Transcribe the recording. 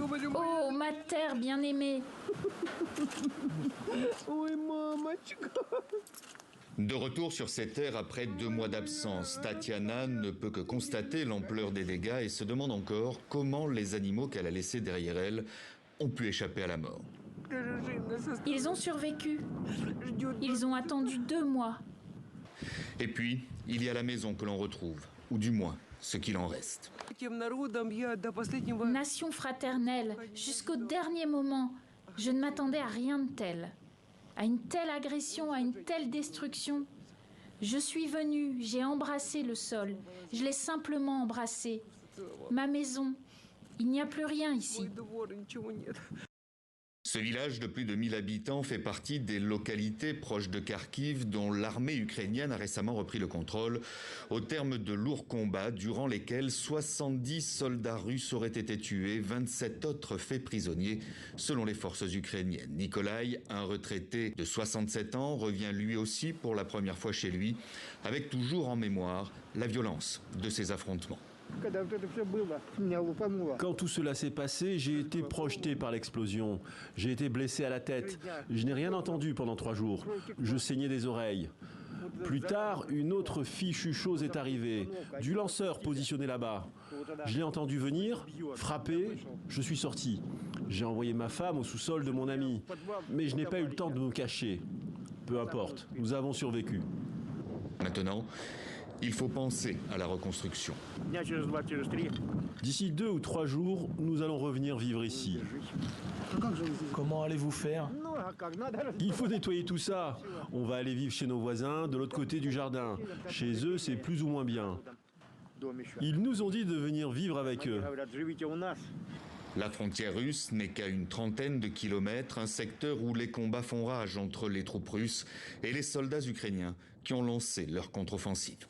Oh, ma terre bien-aimée. De retour sur ses terres après 2 mois d'absence, Tatiana ne peut que constater l'ampleur des dégâts et se demande encore comment les animaux qu'elle a laissés derrière elle ont pu échapper à la mort. Ils ont survécu. Ils ont attendu 2 mois. Et puis, il y a la maison que l'on retrouve, ou du moins, ce qu'il en reste. Nation fraternelle, jusqu'au dernier moment, je ne m'attendais à rien de tel. À une telle agression, à une telle destruction. Je suis venue, j'ai embrassé le sol. Je l'ai simplement embrassé. Ma maison, il n'y a plus rien ici. Ce village de plus de 1000 habitants fait partie des localités proches de Kharkiv dont l'armée ukrainienne a récemment repris le contrôle au terme de lourds combats durant lesquels 70 soldats russes auraient été tués, 27 autres faits prisonniers selon les forces ukrainiennes. Nikolai, un retraité de 67 ans, revient lui aussi pour la première fois chez lui avec toujours en mémoire la violence de ces affrontements. Quand tout cela s'est passé, j'ai été projeté par l'explosion. J'ai été blessé à la tête. Je n'ai rien entendu pendant 3 jours. Je saignais des oreilles. Plus tard, une autre fichue chose est arrivée. Du lanceur positionné là-bas. Je l'ai entendu venir, frapper, je suis sorti. J'ai envoyé ma femme au sous-sol de mon ami. Mais je n'ai pas eu le temps de me cacher. Peu importe, nous avons survécu. Maintenant, il faut penser à la reconstruction. D'ici 2 ou 3 jours, nous allons revenir vivre ici. Comment allez-vous faire? Il faut nettoyer tout ça. On va aller vivre chez nos voisins, de l'autre côté du jardin. Chez eux, c'est plus ou moins bien. Ils nous ont dit de venir vivre avec eux. La frontière russe n'est qu'à une trentaine de kilomètres, un secteur où les combats font rage entre les troupes russes et les soldats ukrainiens qui ont lancé leur contre-offensive.